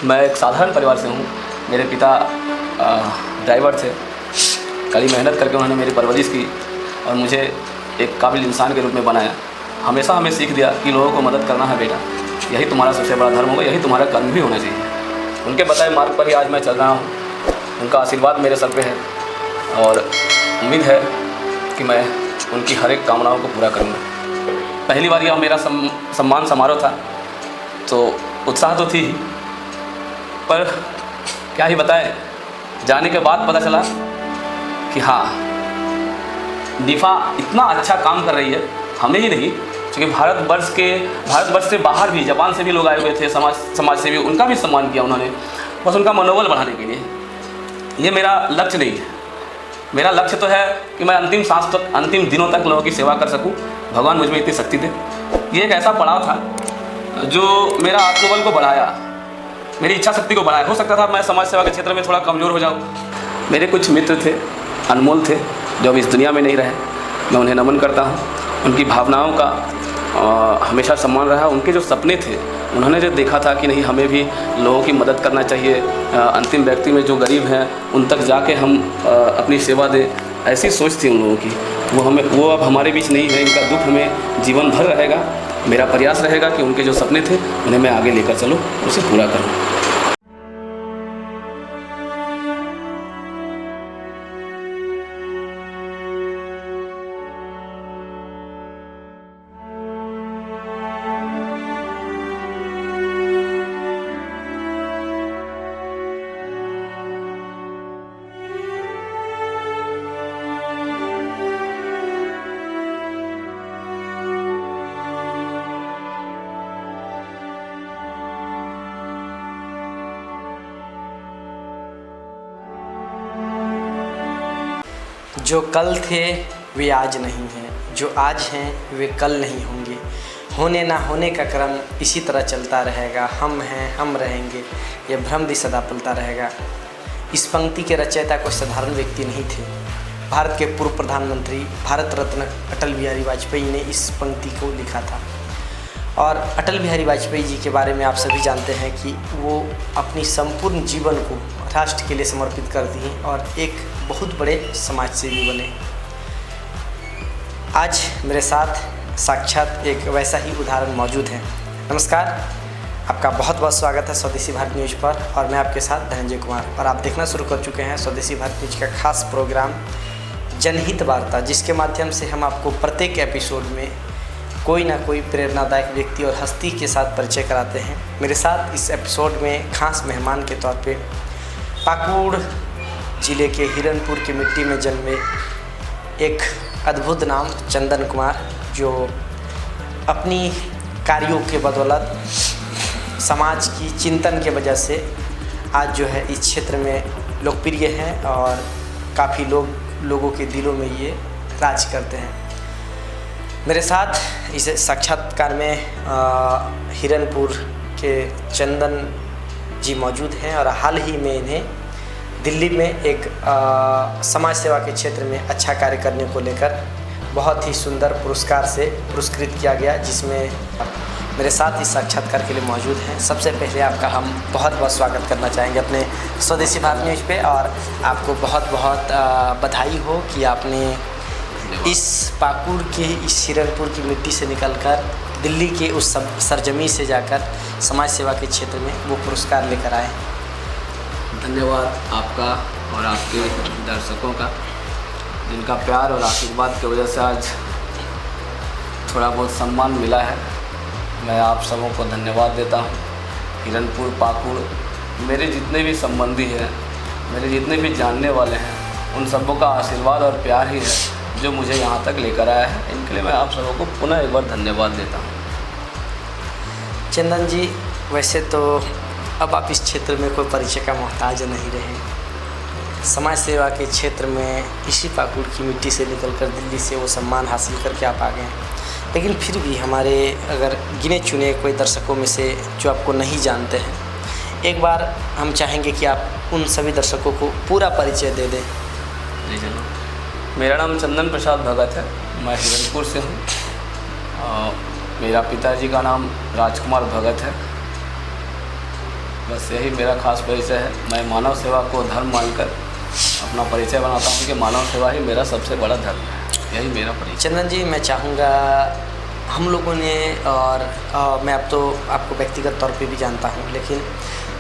मैं एक साधारण परिवार से हूँ। मेरे पिता ड्राइवर थे। कड़ी मेहनत करके उन्होंने मेरी परवरिश की और मुझे एक काबिल इंसान के रूप में बनाया। हमेशा हमें सीख दिया कि लोगों को मदद करना है बेटा, यही तुम्हारा सबसे बड़ा धर्म होगा, यही तुम्हारा कर्म भी होना चाहिए। उनके बताए मार्ग पर ही आज मैं चल रहा हूँ। उनका आशीर्वाद मेरे सर पे है और उम्मीद है कि मैं उनकी हर एक कामनाओं को पूरा करूँगा। पहली बार यह मेरा सम्मान समारोह था तो उत्साह तो थी ही, पर क्या ही बताएं, जाने के बाद पता चला कि हाँ, निफ़ा इतना अच्छा काम कर रही है। हमें ही नहीं, क्योंकि भारतवर्ष से बाहर भी, जापान से भी लोग आए हुए थे, समाज से भी, उनका भी सम्मान किया उन्होंने, बस उनका मनोबल बढ़ाने के लिए। ये मेरा लक्ष्य नहीं है। मेरा लक्ष्य तो है कि मैं अंतिम सांस तक, अंतिम दिनों तक लोगों की सेवा कर सकूं। भगवान मुझ में इतनी शक्ति दे। ये एक ऐसा पड़ाव था जो मेरा आत्मबल को बढ़ाया, मेरी इच्छा शक्ति को बढ़ाया। हो सकता था मैं समाज सेवा के क्षेत्र में थोड़ा कमज़ोर हो जाऊँ। मेरे कुछ मित्र थे, अनमोल थे, जो अब इस दुनिया में नहीं रहे। मैं उन्हें नमन करता हूँ। उनकी भावनाओं का हमेशा सम्मान रहा। उनके जो सपने थे, उन्होंने जो देखा था कि नहीं, हमें भी लोगों की मदद करना चाहिए, अंतिम व्यक्ति में जो गरीब हैं उन तक जाके हम अपनी सेवा दें, ऐसी सोच थी उन लोगों की। वो अब हमारे बीच नहीं है। इनका दुख हमें जीवन भर रहेगा। मेरा प्रयास रहेगा कि उनके जो सपने थे उन्हें मैं आगे लेकर चलूँ, उसे पूरा करूँ। जो कल थे वे आज नहीं हैं, जो आज हैं वे कल नहीं होंगे। होने ना होने का क्रम इसी तरह चलता रहेगा। हम हैं, हम रहेंगे, ये भ्रम भी सदा पलता रहेगा। इस पंक्ति के रचयिता कोई साधारण व्यक्ति नहीं थे। भारत के पूर्व प्रधानमंत्री, भारत रत्न अटल बिहारी वाजपेयी ने इस पंक्ति को लिखा था। और अटल बिहारी वाजपेयी जी के बारे में आप सभी जानते हैं कि वो अपनी संपूर्ण जीवन को राष्ट्र के लिए समर्पित कर दिए और एक बहुत बड़े समाज सेवी बने। आज मेरे साथ साक्षात एक वैसा ही उदाहरण मौजूद है। नमस्कार, आपका बहुत बहुत स्वागत है स्वदेशी भारत न्यूज़ पर और मैं आपके साथ धनंजय कुमार। और आप देखना शुरू कर चुके हैं स्वदेशी भारत न्यूज़ का खास प्रोग्राम जनहित वार्ता, जिसके माध्यम से हम आपको प्रत्येक एपिसोड में कोई ना कोई प्रेरणादायक व्यक्ति और हस्ती के साथ परिचय कराते हैं। मेरे साथ इस एपिसोड में खास मेहमान के तौर पे पाकुड़ जिले के हिरनपुर की मिट्टी में जन्मे एक अद्भुत नाम चंदन कुमार, जो अपनी कार्यों के बदौलत समाज की चिंतन के वजह से आज जो है इस क्षेत्र में लोकप्रिय हैं और काफ़ी लोगों के दिलों में ये राज करते हैं। मेरे साथ इस साक्षात्कार में हिरनपुर के चंदन जी मौजूद हैं और हाल ही में इन्हें दिल्ली में एक समाज सेवा के क्षेत्र में अच्छा कार्य करने को लेकर बहुत ही सुंदर पुरस्कार से पुरस्कृत किया गया, जिसमें मेरे साथ इस साक्षात्कार के लिए मौजूद हैं। सबसे पहले आपका हम बहुत बहुत स्वागत करना चाहेंगे अपने स्वदेशी भारत न्यूज़ पे और आपको बहुत बहुत बधाई हो कि आपने इस पाकुड़ के, इस हिरनपुर की मिट्टी से निकलकर दिल्ली के उस सरजमी से जाकर समाज सेवा के क्षेत्र में वो पुरस्कार लेकर आए। धन्यवाद आपका और आपके दर्शकों का, जिनका प्यार और आशीर्वाद की वजह से आज थोड़ा बहुत सम्मान मिला है। मैं आप सबों को धन्यवाद देता हूँ। हिरनपुर, पाकुड़, मेरे जितने भी संबंधी हैं, मेरे जितने भी जानने वाले हैं, उन सबों का आशीर्वाद और प्यार ही है जो मुझे यहाँ तक लेकर आया है। इनके लिए मैं आप सबों को पुनः एक बार धन्यवाद देता हूँ। चंदन जी, वैसे तो अब आप इस क्षेत्र में कोई परिचय का मोहताज नहीं रहे। समाज सेवा के क्षेत्र में इसी पाकुड़ की मिट्टी से निकलकर दिल्ली से वो सम्मान हासिल करके आप आ गए, लेकिन फिर भी हमारे अगर गिने चुने कोई दर्शकों में से जो आपको नहीं जानते हैं, एक बार हम चाहेंगे कि आप उन सभी दर्शकों को पूरा परिचय दे दें। जी जरूर। मेरा नाम चंदन प्रसाद भगत है, मैं हिरनपुर से हूँ। मेरा पिताजी का नाम राजकुमार भगत है बस यही मेरा खास परिचय है। मैं मानव सेवा को धर्म मानकर अपना परिचय बनाता हूँ कि मानव सेवा ही मेरा सबसे बड़ा धर्म है। यही मेरा परिचय। चंदन जी, मैं चाहूँगा हम लोगों ने और मैं अब तो आपको व्यक्तिगत तौर पे भी जानता हूँ, लेकिन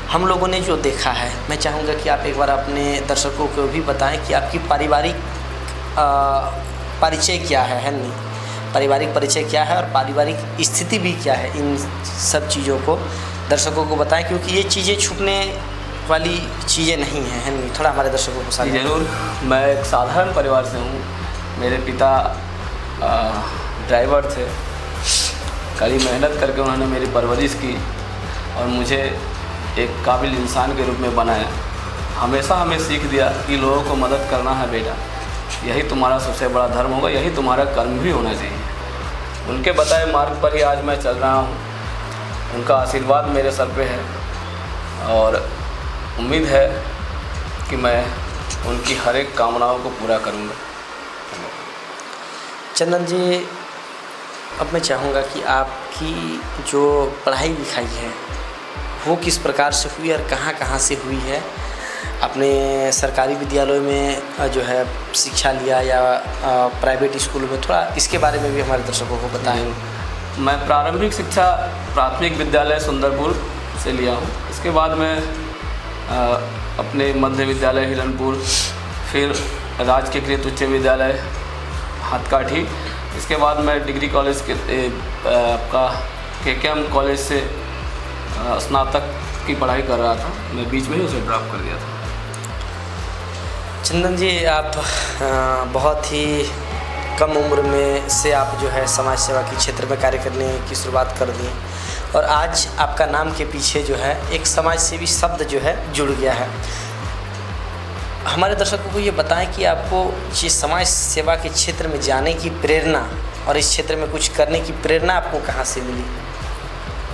हम लोगों ने जो देखा है, मैं चाहूँगा कि आप एक बार अपने दर्शकों को भी बताएं कि आपकी पारिवारिक परिचय क्या है नहीं, पारिवारिक परिचय क्या है और पारिवारिक स्थिति भी क्या है। इन सब चीज़ों को दर्शकों को बताएं, क्योंकि ये चीज़ें छुपने वाली चीज़ें नहीं हैं, है नहीं। थोड़ा हमारे दर्शकों को साथ। ज़रूर। मैं एक साधारण परिवार से हूँ। मेरे पिता ड्राइवर थे। कड़ी मेहनत करके उन्होंने मेरी परवरिश की और मुझे एक काबिल इंसान के रूप में बनाया। हमेशा हमें सीख दिया कि लोगों को मदद करना है बेटा, यही तुम्हारा सबसे बड़ा धर्म होगा, यही तुम्हारा कर्म भी होना चाहिए। उनके बताए मार्ग पर ही आज मैं चल रहा हूँ। उनका आशीर्वाद मेरे सर पे है और उम्मीद है कि मैं उनकी हर एक कामनाओं को पूरा करूँगा। चंदन जी, अब मैं चाहूँगा कि आपकी जो पढ़ाई लिखाई है वो किस प्रकार से हुई और कहाँ कहाँ से हुई है। अपने सरकारी विद्यालयों में जो है शिक्षा लिया या प्राइवेट स्कूलों में, थोड़ा इसके बारे में भी हमारे दर्शकों को बताएं। मैं प्रारंभिक शिक्षा प्राथमिक विद्यालय सुंदरपुर से लिया हूँ। इसके बाद मैं अपने मध्य विद्यालय हिरनपुर, फिर राजकीय उच्च विद्यालय हाथकाठी, इसके बाद मैं डिग्री कॉलेज के आपका KKM कॉलेज से स्नातक की पढ़ाई कर रहा था। मैं बीच में ही उसे ड्रॉप कर दिया था। चंदन जी, आप बहुत ही कम उम्र में से आप जो है समाज सेवा के क्षेत्र में कार्य करने की शुरुआत कर दी और आज आपका नाम के पीछे जो है एक समाज सेवी शब्द जो है जुड़ गया है। हमारे दर्शकों को ये बताएं कि आपको ये समाज सेवा के क्षेत्र में जाने की प्रेरणा और इस क्षेत्र में कुछ करने की प्रेरणा आपको कहाँ से मिली?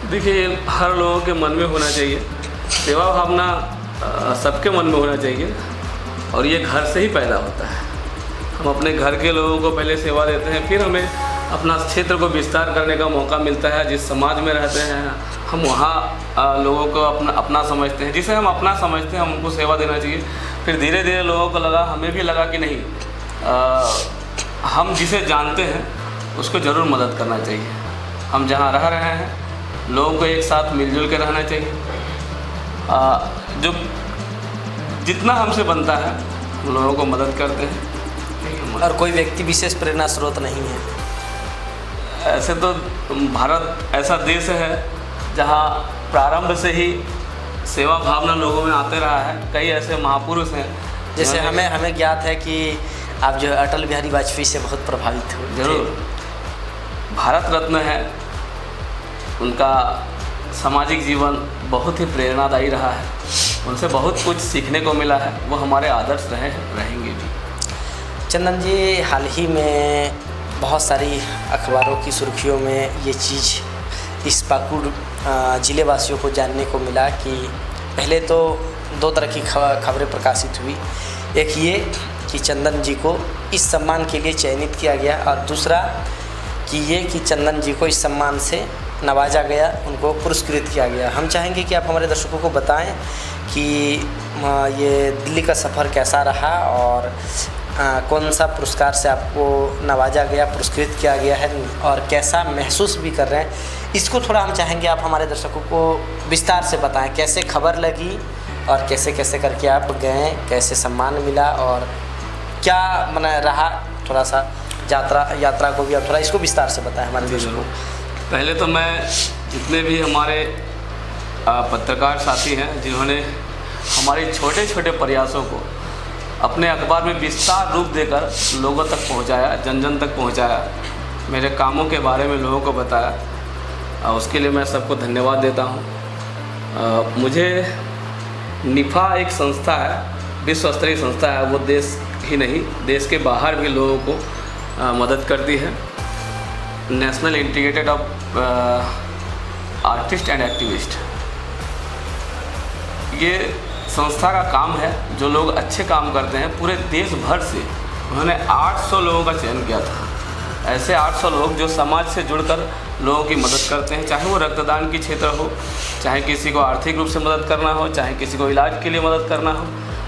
देखिए, हर लोगों के मन में होना चाहिए, सेवा भावना सबके मन में होना चाहिए और ये घर से ही पैदा होता है। हम अपने घर के लोगों को पहले सेवा देते हैं, फिर हमें अपना क्षेत्र को विस्तार करने का मौका मिलता है। जिस समाज में रहते हैं हम वहाँ लोगों को अपना समझते हैं, जिसे हम अपना समझते हैं हम उनको सेवा देना चाहिए। फिर धीरे धीरे लोगों को लगा, हमें भी लगा कि नहीं, हम जिसे जानते हैं उसको ज़रूर मदद करना चाहिए। हम जहाँ रह रहे हैं लोगों को एक साथ मिलजुल के रहना चाहिए। जो जितना हमसे बनता है हम लोगों को मदद करते हैं। और कोई व्यक्ति विशेष प्रेरणा स्रोत नहीं है? ऐसे तो भारत ऐसा देश है जहाँ प्रारंभ से ही सेवा भावना लोगों में आते रहा है। कई ऐसे महापुरुष हैं, जैसे हमें ज्ञात है कि आप जो है अटल बिहारी वाजपेयी से बहुत प्रभावित हुए। जरूर। भारत रत्न है, उनका सामाजिक जीवन बहुत ही प्रेरणादायी रहा है, उनसे बहुत कुछ सीखने को मिला है, वो हमारे आदर्श रहेंगे भी। चंदन जी, हाल ही में बहुत सारी अखबारों की सुर्खियों में ये चीज़ इस पाकुड़ ज़िले वासियों को जानने को मिला कि पहले तो दो तरह की खबरें प्रकाशित हुई। एक ये कि चंदन जी को इस सम्मान के लिए चयनित किया गया और दूसरा कि चंदन जी को इस सम्मान से नवाजा गया, उनको पुरस्कृत किया गया। हम चाहेंगे कि आप हमारे दर्शकों को बताएं कि ये दिल्ली का सफ़र कैसा रहा और कौन सा पुरस्कार से आपको नवाजा गया, पुरस्कृत किया गया है और कैसा महसूस भी कर रहे हैं। इसको थोड़ा हम चाहेंगे आप हमारे दर्शकों को विस्तार से बताएं, कैसे खबर लगी और कैसे कैसे करके आप गए, कैसे सम्मान मिला और क्या मना रहा। थोड़ा सा यात्रा को भी आप थोड़ा इसको विस्तार से बताएं हमारे दर्शकों को। पहले तो मैं जितने भी हमारे पत्रकार साथी हैं जिन्होंने हमारे छोटे छोटे प्रयासों को अपने अखबार में विस्तार रूप देकर लोगों तक पहुंचाया, जन जन तक पहुंचाया, मेरे कामों के बारे में लोगों को बताया, उसके लिए मैं सबको धन्यवाद देता हूं। मुझे निफा एक संस्था है, विश्व स्तरीय संस्था है, वो देश ही नहीं देश के बाहर भी लोगों को मदद करती है। National integrated of artist and activist, ये संस्था का काम है। जो लोग अच्छे काम करते हैं पूरे देश भर से उन्होंने 800 लोगों का चयन किया था। ऐसे 800 लोग जो समाज से जुड़कर लोगों की मदद करते हैं, चाहे वो रक्तदान की क्षेत्र हो चाहे किसी को आर्थिक रूप से मदद करना हो, चाहे किसी को इलाज के लिए मदद करना हो,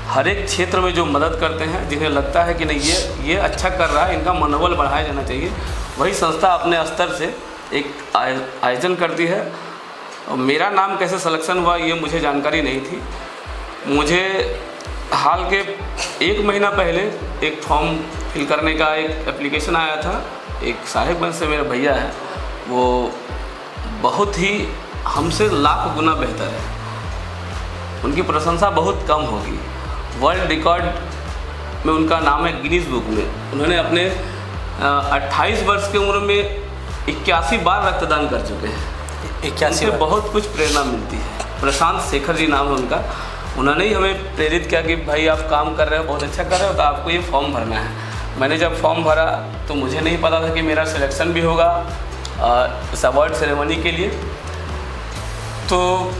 हर एक क्षेत्र में जो मदद करते हैं, जिन्हें लगता है कि नहीं ये अच्छा कर रहा है, इनका मनोबल बढ़ाया जाना चाहिए, वही संस्था अपने स्तर से एक आयोजन करती है। और मेरा नाम कैसे सिलेक्शन हुआ ये मुझे जानकारी नहीं थी। मुझे हाल के 1 महीना पहले एक फॉर्म फिल करने का एक एप्लीकेशन आया था। एक साहिबगंज से मेरे भैया हैं, वो बहुत ही हमसे लाख गुना बेहतर है, उनकी प्रशंसा बहुत कम होगी। वर्ल्ड रिकॉर्ड में उनका नाम है गिनीज बुक में। उन्होंने अपने 28 वर्ष की उम्र में 81 बार रक्तदान कर चुके हैं। 81 बार। बहुत कुछ प्रेरणा मिलती है। प्रशांत शेखर जी नाम है उनका। उन्होंने ही हमें प्रेरित किया कि भाई आप काम कर रहे हो, बहुत अच्छा कर रहे हो, तो आपको ये फॉर्म भरना है। मैंने जब फॉर्म भरा तो मुझे नहीं पता था कि मेरा सिलेक्शन भी होगा इस अवार्ड सेरेमनी के लिए। तो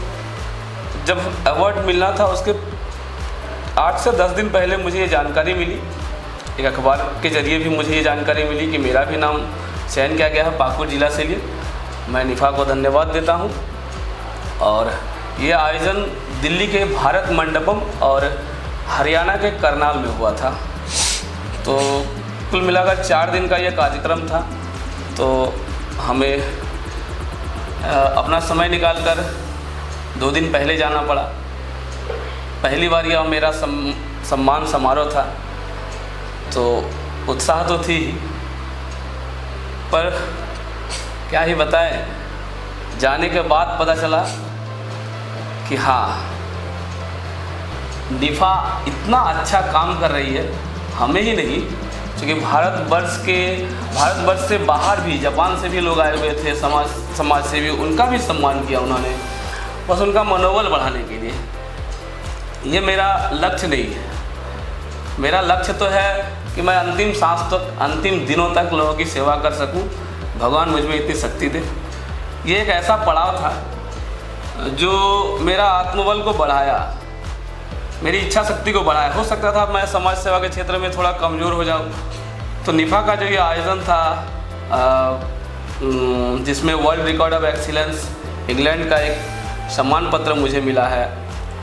जब अवार्ड मिलना था उसके 8 से 10 दिन पहले मुझे ये जानकारी मिली, एक अखबार के ज़रिए भी मुझे ये जानकारी मिली कि मेरा भी नाम चयन किया गया है पाकुड़ जिला से लिए। मैं निफा को धन्यवाद देता हूँ। और ये आयोजन दिल्ली के भारत मंडपम और हरियाणा के करनाल में हुआ था। तो कुल मिलाकर 4 दिन का ये कार्यक्रम था। तो हमें अपना समय निकालकर 2 दिन पहले जाना पड़ा। पहली बार यह मेरा सम्मान समारोह था, तो उत्साह तो थी ही, पर क्या ही बताएं, जाने के बाद पता चला कि हाँ, निफा इतना अच्छा काम कर रही है, हमें ही नहीं, क्योंकि भारतवर्ष से बाहर भी, जापान से भी लोग आए हुए थे, समाज सेवी, उनका भी सम्मान किया उन्होंने, बस उनका मनोबल बढ़ाने के लिए। ये मेरा लक्ष्य नहीं है। मेरा लक्ष्य तो है कि मैं अंतिम सांस तक, अंतिम दिनों तक लोगों की सेवा कर सकूं। भगवान मुझ में इतनी शक्ति दे। ये एक ऐसा पड़ाव था जो मेरा आत्मबल को बढ़ाया, मेरी इच्छा शक्ति को बढ़ाया। हो सकता था मैं समाज सेवा के क्षेत्र में थोड़ा कमज़ोर हो जाऊं, तो निफा का जो ये आयोजन था, जिसमें world record of excellence England का एक सम्मान पत्र मुझे मिला है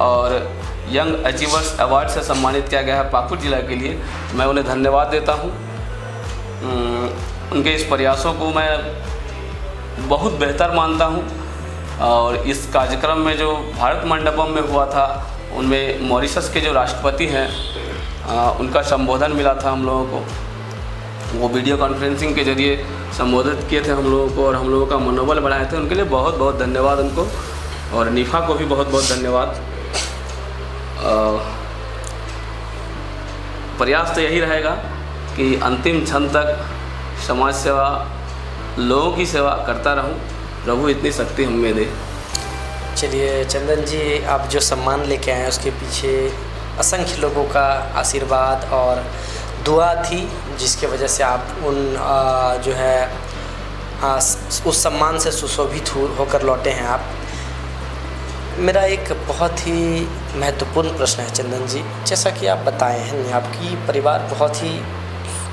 और यंग अचीवर्स अवार्ड से सम्मानित किया गया है पाकुड़ जिला के लिए, मैं उन्हें धन्यवाद देता हूं। उनके इस प्रयासों को मैं बहुत बेहतर मानता हूं। और इस कार्यक्रम में जो भारत मंडपम में हुआ था, उनमें मॉरिशस के जो राष्ट्रपति हैं, उनका संबोधन मिला था हम लोगों को। वो वीडियो कॉन्फ्रेंसिंग के ज़रिए संबोधित किए थे हम लोगों को और हम लोगों का मनोबल बढ़ाए थे। उनके लिए बहुत बहुत धन्यवाद उनको, और निफा को भी बहुत बहुत धन्यवाद। प्रयास तो यही रहेगा कि अंतिम क्षण तक समाज सेवा, लोगों की सेवा करता रहूं। प्रभु इतनी शक्ति हमें दे। चलिए चंदन जी, आप जो सम्मान लेके आए उसके पीछे असंख्य लोगों का आशीर्वाद और दुआ थी, जिसके वजह से आप उन जो है उस सम्मान से सुशोभित होकर लौटे हैं आप। मेरा एक बहुत ही महत्वपूर्ण प्रश्न है चंदन जी, जैसा कि आप बताए हैं, आपकी परिवार बहुत ही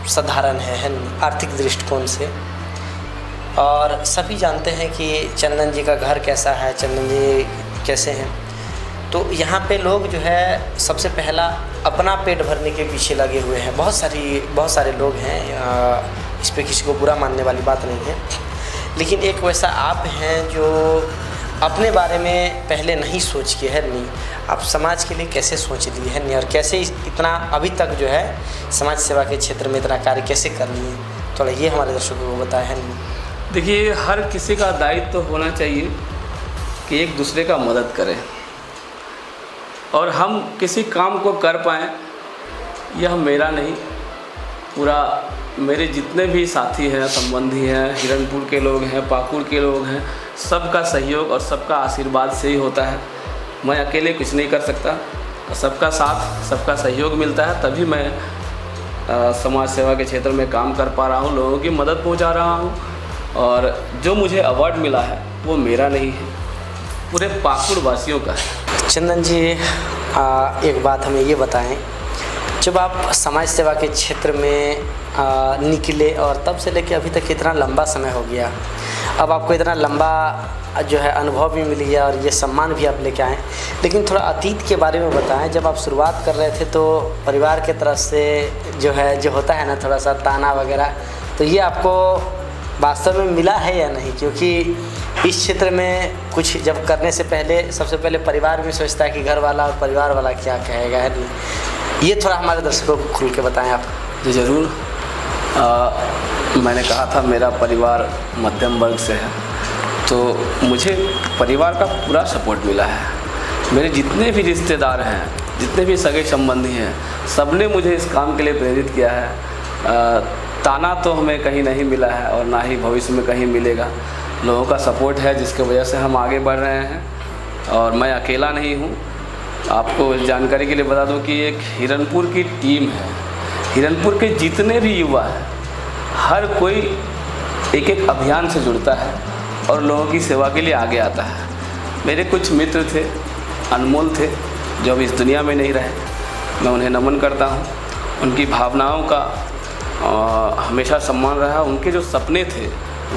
साधारण है आर्थिक दृष्टिकोण से, और सभी जानते हैं कि चंदन जी का घर कैसा है, चंदन जी कैसे हैं। तो यहाँ पे लोग जो है सबसे पहला अपना पेट भरने के पीछे लगे हुए हैं। बहुत सारे लोग हैं, इस पे किसी को बुरा मानने वाली बात नहीं है, लेकिन एक वैसा आप हैं जो अपने बारे में पहले नहीं सोच के है नहीं, आप समाज के लिए कैसे सोच लिए है नहीं, और कैसे इतना अभी तक जो है समाज सेवा के क्षेत्र में इतना कार्य कैसे कर लिए, थोड़ा ये हमारे दर्शकों को बताया है नहीं। देखिए, हर किसी का दायित्व तो होना चाहिए कि एक दूसरे का मदद करें, और हम किसी काम को कर पाएँ, यह मेरा नहीं, पूरा मेरे जितने भी साथी हैं, संबंधी हैं, हिरनपुर के लोग हैं, पाकुड़ के लोग हैं, सबका सहयोग और सबका आशीर्वाद से ही होता है। मैं अकेले कुछ नहीं कर सकता, सबका साथ, सबका सहयोग मिलता है, तभी मैं समाज सेवा के क्षेत्र में काम कर पा रहा हूँ, लोगों की मदद पहुँचा रहा हूँ। और जो मुझे अवार्ड मिला है वो मेरा नहीं है, पूरे पाकुड़ वासियों का है। चंदन जी, एक बात हमें ये बताएं, जब आप समाज सेवा के क्षेत्र में निकले और तब से लेकर अभी तक कितना लंबा समय हो गया, अब आपको इतना लंबा जो है अनुभव भी मिल गया और ये सम्मान भी आप लेके आए। लेकिन थोड़ा अतीत के बारे में बताएं, जब आप शुरुआत कर रहे थे तो परिवार के तरफ से जो होता है ना थोड़ा सा ताना वगैरह, तो ये आपको वास्तव में मिला है या नहीं? क्योंकि इस क्षेत्र में कुछ जब करने से पहले सबसे पहले परिवार भी सोचता है कि घर वाला और परिवार वाला क्या कहेगा, है नहीं? ये थोड़ा हमारे दर्शकों को खुल के बताएं आप। जी ज़रूर। मैंने कहा था मेरा परिवार मध्यम वर्ग से है, तो मुझे परिवार का पूरा सपोर्ट मिला है। मेरे जितने भी रिश्तेदार हैं, जितने भी सगे संबंधी हैं, सब ने मुझे इस काम के लिए प्रेरित किया है। ताना तो हमें कहीं नहीं मिला है और ना ही भविष्य में कहीं मिलेगा। लोगों का सपोर्ट है जिसके वजह से हम आगे बढ़ रहे हैं और मैं अकेला नहीं हूँ। आपको जानकारी के लिए बता दूँ कि एक हिरनपुर की टीम है। हिरनपुर के जितने भी युवा हैं, हर कोई एक एक अभियान से जुड़ता है और लोगों की सेवा के लिए आगे आता है। मेरे कुछ मित्र थे, अनमोल थे, जो अब इस दुनिया में नहीं रहे। मैं उन्हें नमन करता हूँ। उनकी भावनाओं का हमेशा सम्मान रहा। उनके जो सपने थे,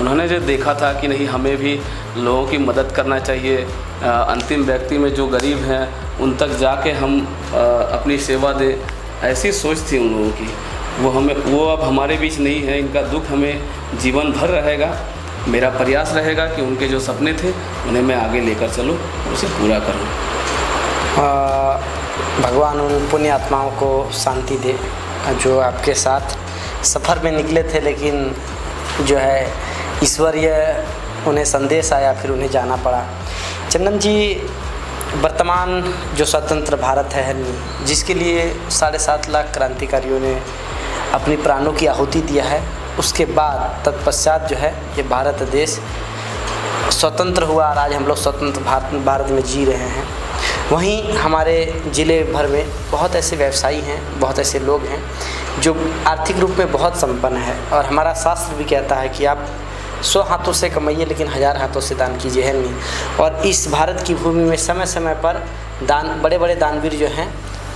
उन्होंने जो देखा था कि नहीं हमें भी लोगों की मदद करना चाहिए, अंतिम व्यक्ति में जो गरीब हैं उन तक जाके हम अपनी सेवा दें, ऐसी सोच थी उन लोगों की। वो अब हमारे बीच नहीं है। इनका दुख हमें जीवन भर रहेगा। मेरा प्रयास रहेगा कि उनके जो सपने थे उन्हें मैं आगे लेकर चलूं, उसे पूरा करूं। भगवान उन पुण्य आत्माओं को शांति दे जो आपके साथ सफ़र में निकले थे, लेकिन जो है ईश्वरीय उन्हें संदेश आया, फिर उन्हें जाना पड़ा। चंदन जी, वर्तमान जो स्वतंत्र भारत है जिसके लिए 7.5 लाख क्रांतिकारियों ने अपनी प्राणों की आहुति दिया है, उसके बाद तत्पश्चात जो है ये भारत देश स्वतंत्र हुआ और आज हम लोग स्वतंत्र भारत में जी रहे हैं। वहीं हमारे ज़िले भर में बहुत ऐसे व्यवसायी हैं, बहुत ऐसे लोग हैं जो आर्थिक रूप में बहुत संपन्न है। और हमारा शास्त्र भी कहता है कि आप 100 हाथों से कमाइए लेकिन 1000 हाथों से दान कीजिए, है नहीं? और इस भारत की भूमि में समय समय पर बड़े बड़े दानवीर जो हैं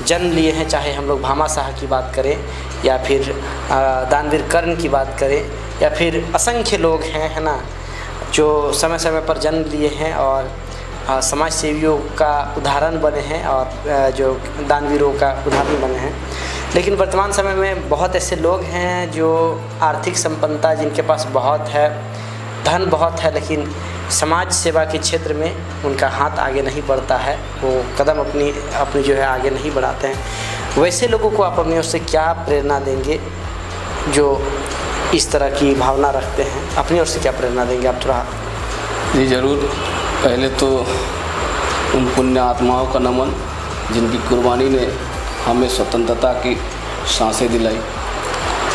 जन्म लिए हैं। चाहे हम लोग भामा शाह की बात करें या फिर दानवीर कर्ण की बात करें या फिर असंख्य लोग हैं, है ना, जो समय समय पर जन्म लिए हैं और समाज सेवियों का उदाहरण बने हैं और जो दानवीरों का उदाहरण बने हैं। लेकिन वर्तमान समय में बहुत ऐसे लोग हैं जो आर्थिक संपन्नता जिनके पास बहुत है, धन बहुत है, लेकिन समाज सेवा के क्षेत्र में उनका हाथ आगे नहीं बढ़ता है, वो कदम अपनी जो है आगे नहीं बढ़ाते हैं। वैसे लोगों को आप अपनी ओर से क्या प्रेरणा देंगे जो इस तरह की भावना रखते हैं? अपनी ओर से क्या प्रेरणा देंगे आप थोड़ा? जी ज़रूर। पहले तो उन पुण्य आत्माओं का नमन जिनकी कुर्बानी ने हमें स्वतंत्रता की सांसें दिलाई,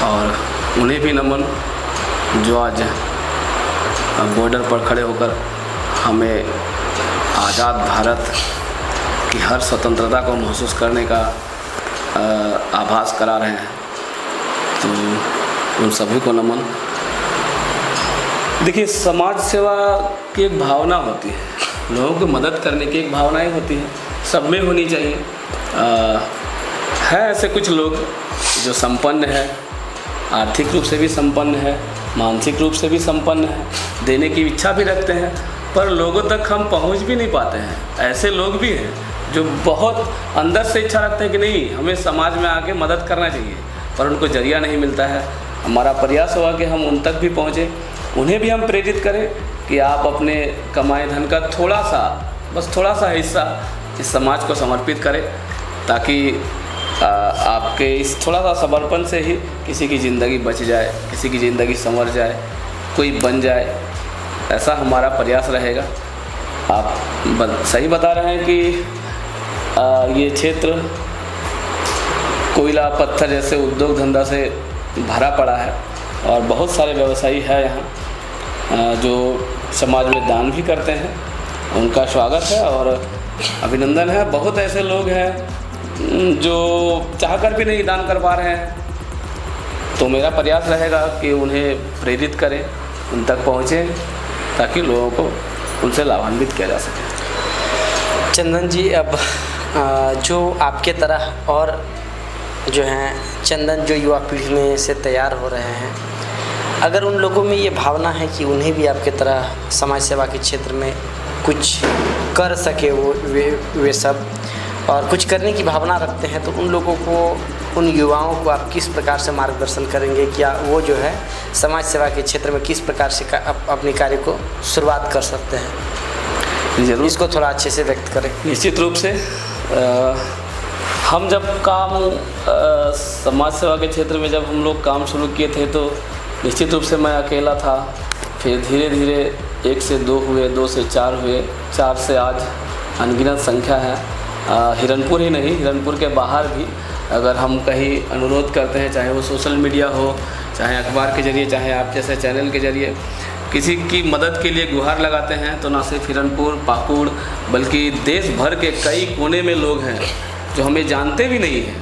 और उन्हें भी नमन जो आज बॉर्डर पर खड़े होकर हमें आज़ाद भारत की हर स्वतंत्रता को महसूस करने का आभास करा रहे हैं। तो उन सभी को नमन। देखिए, समाज सेवा की एक भावना होती है, लोगों की मदद करने की एक भावनाएं होती है, सब में होनी चाहिए। है ऐसे कुछ लोग जो संपन्न है, आर्थिक रूप से भी संपन्न है, मानसिक रूप से भी संपन्न है, देने की इच्छा भी रखते हैं, पर लोगों तक हम पहुंच भी नहीं पाते हैं। ऐसे लोग भी हैं जो बहुत अंदर से इच्छा रखते हैं कि नहीं हमें समाज में आके मदद करना चाहिए, पर उनको जरिया नहीं मिलता है। हमारा प्रयास होगा कि हम उन तक भी पहुँचें, उन्हें भी हम प्रेरित करें कि आप अपने कमाए धन का थोड़ा सा, बस थोड़ा सा हिस्सा इस समाज को समर्पित करें, ताकि आपके इस थोड़ा सा समर्पण से ही किसी की ज़िंदगी बच जाए, किसी की ज़िंदगी संवर जाए, कोई बन जाए। ऐसा हमारा प्रयास रहेगा। आप सही बता रहे हैं कि ये क्षेत्र कोयला पत्थर जैसे उद्योग धंधा से भरा पड़ा है और बहुत सारे व्यवसायी हैं यहाँ जो समाज में दान भी करते हैं। उनका स्वागत है और अभिनंदन है। बहुत ऐसे लोग हैं जो चाहकर भी नहीं दान कर पा रहे हैं, तो मेरा प्रयास रहेगा कि उन्हें प्रेरित करें, उन तक पहुँचें, ताकि लोगों को उनसे लाभान्वित किया जा सके। चंदन जी, अब जो आपके तरह और जो हैं चंदन जो युवा पीढ़ी में से तैयार हो रहे हैं, अगर उन लोगों में ये भावना है कि उन्हें भी आपके तरह समाज सेवा के क्षेत्र में कुछ कर सके वे सब और कुछ करने की भावना रखते हैं, तो उन लोगों को, उन युवाओं को आप किस प्रकार से मार्गदर्शन करेंगे? क्या वो जो है समाज सेवा के क्षेत्र में किस प्रकार से अपने कार्य को शुरुआत कर सकते हैं? जरूर, इसको थोड़ा अच्छे से व्यक्त करें। निश्चित रूप से हम जब काम समाज सेवा के क्षेत्र में जब हम लोग काम शुरू किए थे तो निश्चित रूप से मैं अकेला था। फिर धीरे धीरे 1 से 2 हुए, 2 से 4 हुए, 4 से आज अनगिनत संख्या है। हिरनपुर ही नहीं, हिरनपुर के बाहर भी अगर हम कहीं अनुरोध करते हैं, चाहे वो सोशल मीडिया हो, चाहे अखबार के ज़रिए, चाहे आप जैसे चैनल के ज़रिए किसी की मदद के लिए गुहार लगाते हैं, तो ना सिर्फ हिरनपुर, पाकुड़, बल्कि देश भर के कई कोने में लोग हैं जो हमें जानते भी नहीं हैं,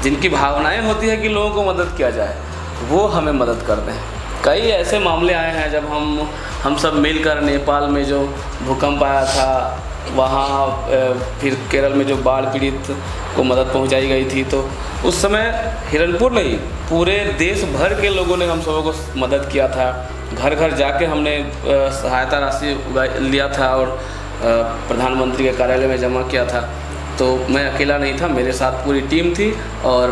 जिनकी भावनाएं होती है कि लोगों को मदद किया जाए, वो हमें मदद करते हैं। कई ऐसे मामले आए हैं जब हम सब मिलकर नेपाल में जो भूकंप आया था, वहाँ फिर केरल में जो बाढ़ पीड़ित को मदद पहुंचाई गई थी, तो उस समय हिरनपुर नहीं, पूरे देश भर के लोगों ने हम सबों को मदद किया था। घर घर जाके हमने सहायता राशि लिया था और प्रधानमंत्री के कार्यालय में जमा किया था। तो मैं अकेला नहीं था, मेरे साथ पूरी टीम थी और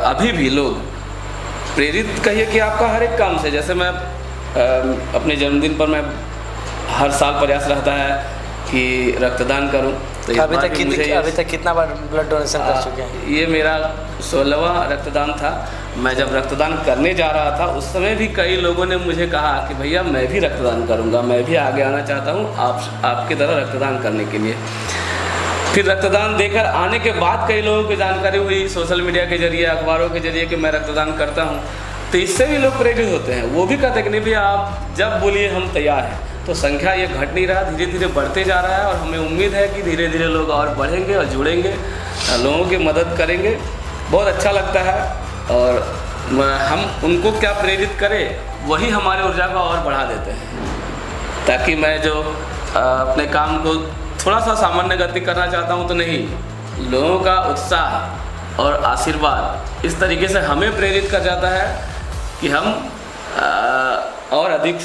अभी भी लोग प्रेरित कहिए कि आपका हर एक काम से, जैसे मैं अपने जन्मदिन पर मैं हर साल प्रयास रहता है कि रक्तदान करूं, तो अभी तक कितना बार ब्लड डोनेशन कर चुके हैं? ये मेरा 16वां रक्तदान था। मैं जब रक्तदान करने जा रहा था उस समय भी कई लोगों ने मुझे कहा कि भैया मैं भी रक्तदान करूंगा, मैं भी आगे आना चाहता हूं आपकी तरह रक्तदान करने के लिए। फिर रक्तदान देकर आने के बाद कई लोगों की जानकारी हुई सोशल मीडिया के जरिए, अखबारों के जरिए कि मैं रक्तदान करता हूँ, तो इससे भी लोग प्रेरित होते हैं। वो भी कहते हैं कि नहीं भैया आप जब बोलिए हम तैयार हैं। तो संख्या ये घट नहीं रहा, धीरे धीरे बढ़ते जा रहा है और हमें उम्मीद है कि धीरे धीरे लोग और बढ़ेंगे और जुड़ेंगे, लोगों की मदद करेंगे। बहुत अच्छा लगता है और हम उनको क्या प्रेरित करें वही हमारी ऊर्जा को और बढ़ा देते हैं, ताकि मैं जो अपने काम को थोड़ा सा सामान्य गति करना चाहता हूँ तो नहीं, लोगों का उत्साह और आशीर्वाद इस तरीके से हमें प्रेरित कर जाता है कि हम और अधिक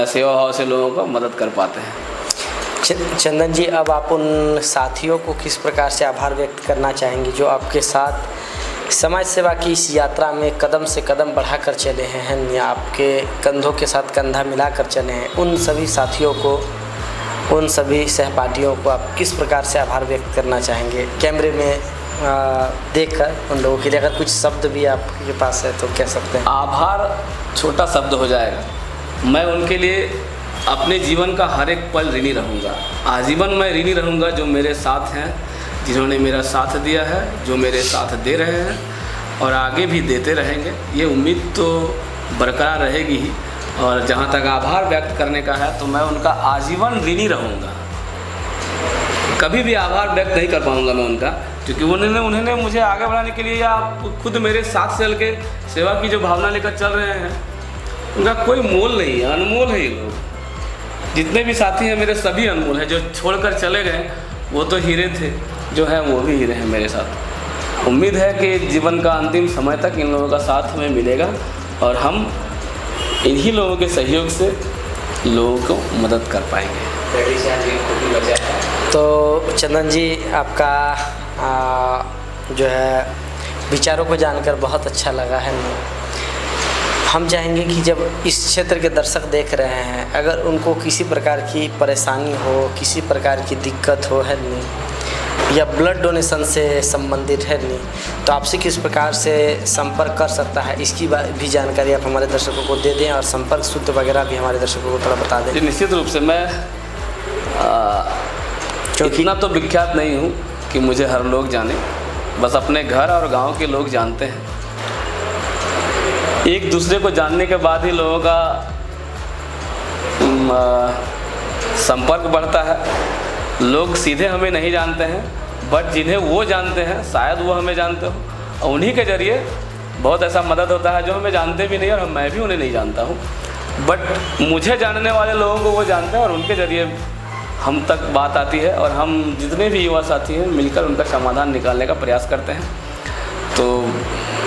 सेवा भाव से लोगों को मदद कर पाते हैं। चंदन जी, अब आप उन साथियों को किस प्रकार से आभार व्यक्त करना चाहेंगे जो आपके साथ समाज सेवा की इस यात्रा में कदम से कदम बढ़ाकर चले हैं या आपके कंधों के साथ कंधा मिलाकर चले हैं? उन सभी साथियों को, उन सभी सहपाठियों को आप किस प्रकार से आभार व्यक्त करना चाहेंगे कैमरे में देखकर उन लोगों के लिए? अगर कुछ शब्द भी आपके पास है तो कह सकते हैं। आभार छोटा शब्द हो जाएगा। मैं उनके लिए अपने जीवन का हर एक पल ऋणी रहूँगा, आजीवन मैं ऋणी रहूँगा, जो मेरे साथ हैं, जिन्होंने मेरा साथ दिया है, जो मेरे साथ दे रहे हैं और आगे भी देते रहेंगे। ये उम्मीद तो बरकरार रहेगी ही। और जहाँ तक आभार व्यक्त करने का है तो मैं उनका आजीवन ऋणी रहूँगा, कभी भी आभार व्यक्त नहीं कर पाऊँगा मैं उनका, क्योंकि उन्होंने मुझे आगे बढ़ाने के लिए या खुद मेरे साथ चल के सेवा की जो भावना लेकर चल रहे हैं, उनका कोई मोल नहीं है, अनमोल है ये लोग। जितने भी साथी हैं मेरे सभी अनमोल हैं। जो छोड़कर चले गए वो तो हीरे थे, जो है वो भी हीरे हैं मेरे साथ। उम्मीद है कि जीवन का अंतिम समय तक इन लोगों का साथ हमें मिलेगा और हम इन्हीं लोगों के सहयोग से लोगों को मदद कर पाएंगे। तो चंदन जी, आपका जो है विचारों को जानकर बहुत अच्छा लगा है। हम चाहेंगे कि जब इस क्षेत्र के दर्शक देख रहे हैं, अगर उनको किसी प्रकार की परेशानी हो, किसी प्रकार की दिक्कत हो है नहीं, या ब्लड डोनेशन से संबंधित है नहीं, तो आपसे किस प्रकार से संपर्क कर सकता है, इसकी भी जानकारी आप हमारे दर्शकों को दे दें और संपर्क सूत्र वगैरह भी हमारे दर्शकों को थोड़ा बता दें। निश्चित रूप से मैं क्योंकि इतना तो विख्यात नहीं हूँ कि मुझे हर लोग जाने, बस अपने घर और गांव के लोग जानते हैं। एक दूसरे को जानने के बाद ही लोगों का संपर्क बढ़ता है। लोग सीधे हमें नहीं जानते हैं, बट जिन्हें वो जानते हैं शायद वो हमें जानते हो, और उन्हीं के ज़रिए बहुत ऐसा मदद होता है जो हमें जानते भी नहीं और मैं भी उन्हें नहीं जानता हूँ, बट मुझे जानने वाले लोगों को वो जानते हैं और उनके ज़रिए हम तक बात आती है और हम जितने भी युवा साथी हैं मिलकर उनका समाधान निकालने का प्रयास करते हैं। तो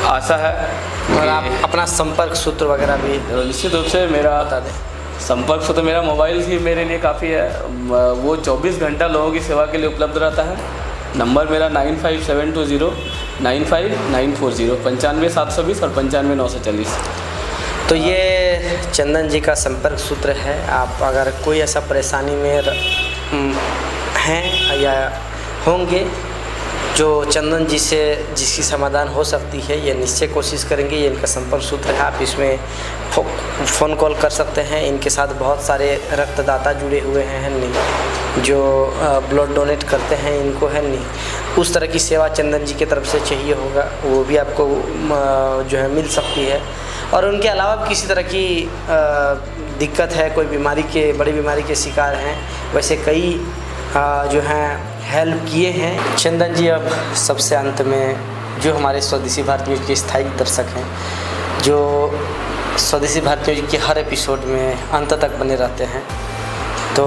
आशा है और कि- आप अपना संपर्क सूत्र वगैरह भी निश्चित रूप से मेरा बता दें। संपर्क से तो मेरा मोबाइल ही मेरे लिए काफ़ी है। वो 24 घंटा लोगों की सेवा के लिए उपलब्ध रहता है। नंबर मेरा 95720 95940 95720 और 95940। तो ये चंदन जी का संपर्क सूत्र है। आप अगर कोई ऐसा परेशानी में हैं या होंगे जो चंदन जी से जिसकी समाधान हो सकती है, ये निश्चय कोशिश करेंगे। ये इनका संपर्क सूत्र है, आप इसमें फ़ोन कॉल कर सकते हैं। इनके साथ बहुत सारे रक्तदाता जुड़े हुए हैं नहीं, जो ब्लड डोनेट करते हैं इनको है नहीं। उस तरह की सेवा चंदन जी की तरफ से चाहिए होगा, वो भी आपको जो है मिल सकती है। और उनके अलावा किसी तरह की दिक्कत है, कोई बीमारी के बड़ी बीमारी के शिकार हैं, वैसे कई जो हैं हेल्प किए हैं चंदन जी। अब सबसे अंत में जो हमारे स्वदेशी भारत न्यूज़ के स्थायी दर्शक हैं, जो स्वदेशी भारत न्यूज़ के हर एपिसोड में अंत तक बने रहते हैं, तो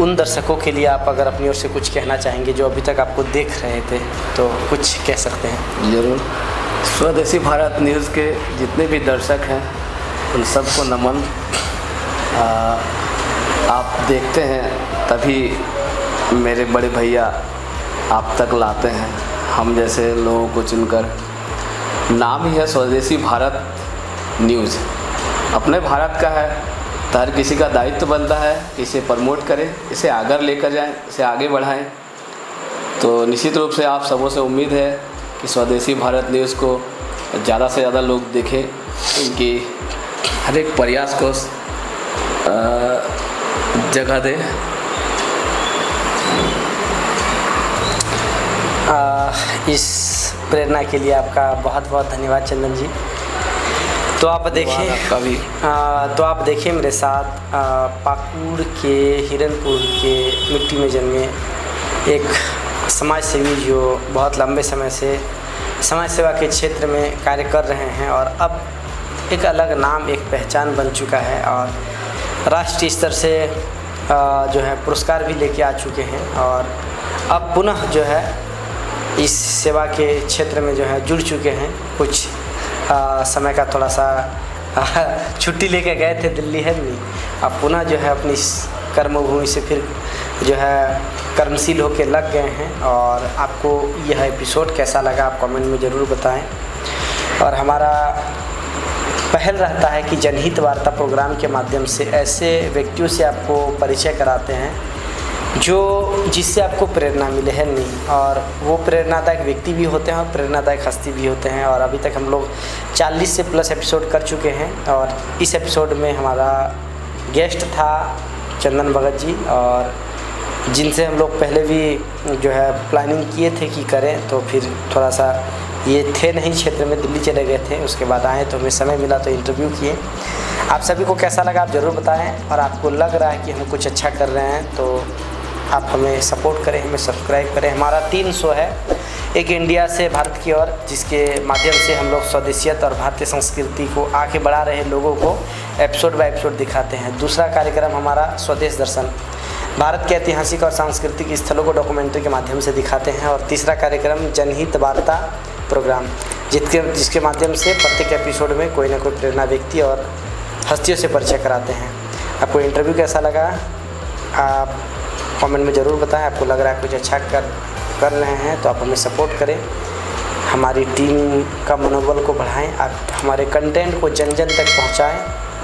उन दर्शकों के लिए आप अगर अपनी ओर से कुछ कहना चाहेंगे जो अभी तक आपको देख रहे थे, तो कुछ कह सकते हैं। ज़रूर। स्वदेशी भारत न्यूज़ के जितने भी दर्शक हैं उन सबको नमन। आप देखते हैं तभी मेरे बड़े भैया आप तक लाते हैं हम जैसे लोगों को चुनकर। नाम ही है स्वदेशी भारत न्यूज़, अपने भारत का है, तो हर किसी का दायित्व बनता है कि इसे प्रमोट करें, इसे आगे लेकर जाएं, इसे आगे बढ़ाएं। तो निश्चित रूप से आप सबों से उम्मीद है कि स्वदेशी भारत न्यूज़ को ज़्यादा से ज़्यादा लोग देखें, इनकी हर एक प्रयास को जगह दें। इस प्रेरणा के लिए आपका बहुत बहुत धन्यवाद चंदन जी। तो आप देखिए कभी तो आप देखिए मेरे साथ पाकुड़ के हिरनपुर के मिट्टी में जन्मे एक समाज सेवी जो बहुत लंबे समय से समाज सेवा के क्षेत्र में कार्य कर रहे हैं और अब एक अलग नाम, एक पहचान बन चुका है और राष्ट्रीय स्तर से जो है पुरस्कार भी लेके आ चुके हैं और अब पुनः जो है इस सेवा के क्षेत्र में जो है जुड़ चुके हैं। कुछ समय का थोड़ा सा छुट्टी लेके गए थे दिल्ली है नहीं, अब पुनः जो है अपनी कर्मभूमि से फिर जो है कर्मशील होकर लग गए हैं। और आपको यह एपिसोड कैसा लगा आप कमेंट में ज़रूर बताएं। और हमारा पहल रहता है कि जनहित वार्ता प्रोग्राम के माध्यम से ऐसे व्यक्तियों से आपको परिचय कराते हैं जो जिससे आपको प्रेरणा मिले है नहीं, और वो प्रेरणादायक व्यक्ति भी होते हैं और प्रेरणादायक हस्ती भी होते हैं। और अभी तक हम लोग 40 से प्लस एपिसोड कर चुके हैं और इस एपिसोड में हमारा गेस्ट था चंदन भगत जी, और जिनसे हम लोग पहले भी जो है प्लानिंग किए थे कि करें, तो फिर थोड़ा सा ये थे नहीं क्षेत्र में, दिल्ली चले गए थे, उसके बाद आए तो हमें समय मिला तो इंटरव्यू किए। आप सभी को कैसा लगा आप ज़रूर बताएं, और आपको लग रहा है कि हम कुछ अच्छा कर रहे हैं तो आप हमें सपोर्ट करें, हमें सब्सक्राइब करें। हमारा 3 शो है, एक इंडिया से भारत की ओर, जिसके माध्यम से हम लोग स्वदेशियत और भारतीय संस्कृति को आगे बढ़ा रहे लोगों को एपिसोड बाय एपिसोड दिखाते हैं। दूसरा कार्यक्रम हमारा स्वदेश दर्शन, भारत के ऐतिहासिक और सांस्कृतिक स्थलों को डॉक्यूमेंट्री के माध्यम से दिखाते हैं। और तीसरा कार्यक्रम जनहित वार्ता प्रोग्राम, जिसके माध्यम से प्रत्येक एपिसोड में कोई ना कोई प्रेरणा व्यक्ति और हस्तियों से परिचय कराते हैं। आपको इंटरव्यू कैसा लगा आप कमेंट में ज़रूर बताएं। आपको लग रहा है कुछ अच्छा कर रहे हैं तो आप हमें सपोर्ट करें, हमारी टीम का मनोबल को बढ़ाएं, आप हमारे कंटेंट को जन जन तक पहुंचाएं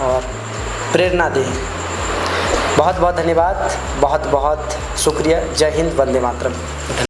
और प्रेरणा दें। बहुत बहुत धन्यवाद, बहुत बहुत शुक्रिया। जय हिंद, वंदे मातरम।